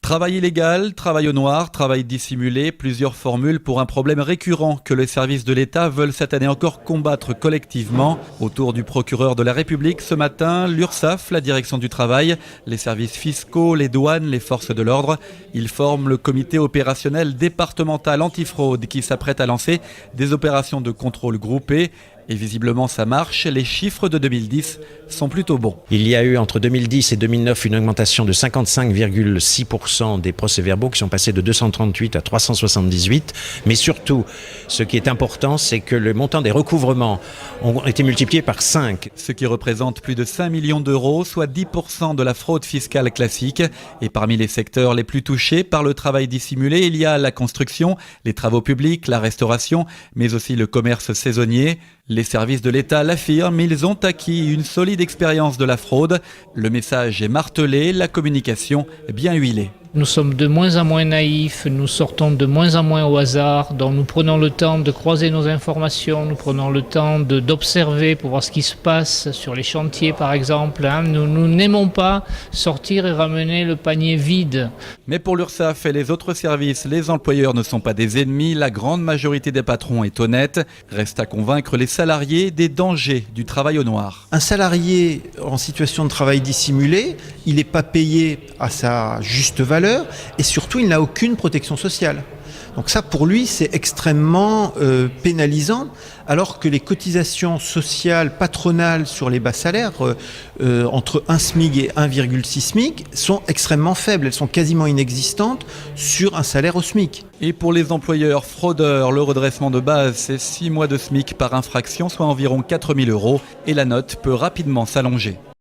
Travail illégal, travail au noir, travail dissimulé, plusieurs formules pour un problème récurrent que les services de l'État veulent cette année encore combattre collectivement. Autour du procureur de la République ce matin, l'URSSAF, la direction du travail, les services fiscaux, les douanes, les forces de l'ordre. Ils forment le comité opérationnel départemental antifraude qui s'apprête à lancer des opérations de contrôle groupées. Et visiblement ça marche, les chiffres de 2010 sont plutôt bons. Il y a eu entre 2010 et 2009 une augmentation de 55,6% des procès-verbaux qui sont passés de 238 à 378. Mais surtout, ce qui est important, c'est que le montant des recouvrements ont été multipliés par 5. Ce qui représente plus de 5 millions d'euros, soit 10% de la fraude fiscale classique. Et parmi les secteurs les plus touchés par le travail dissimulé, il y a la construction, les travaux publics, la restauration, mais aussi le commerce saisonnier. Les services de l'État l'affirment, ils ont acquis une solide expérience de la fraude. Le message est martelé, la communication bien huilée. Nous sommes de moins en moins naïfs, nous sortons de moins en moins au hasard, donc nous prenons le temps de croiser nos informations, nous prenons le temps d'observer pour voir ce qui se passe sur les chantiers par exemple. Nous n'aimons pas sortir et ramener le panier vide. Mais pour l'URSSAF et les autres services, les employeurs ne sont pas des ennemis, la grande majorité des patrons est honnête. Reste à convaincre les salariés des dangers du travail au noir. Un salarié en situation de travail dissimulé, il n'est pas payé à sa juste valeur et surtout il n'a aucune protection sociale. Donc ça pour lui c'est extrêmement pénalisant, alors que les cotisations sociales patronales sur les bas salaires entre 1 SMIC et 1,6 SMIC sont extrêmement faibles, elles sont quasiment inexistantes sur un salaire au SMIC. Et pour les employeurs fraudeurs, le redressement de base c'est 6 mois de SMIC par infraction, soit environ 4 000 €, et la note peut rapidement s'allonger.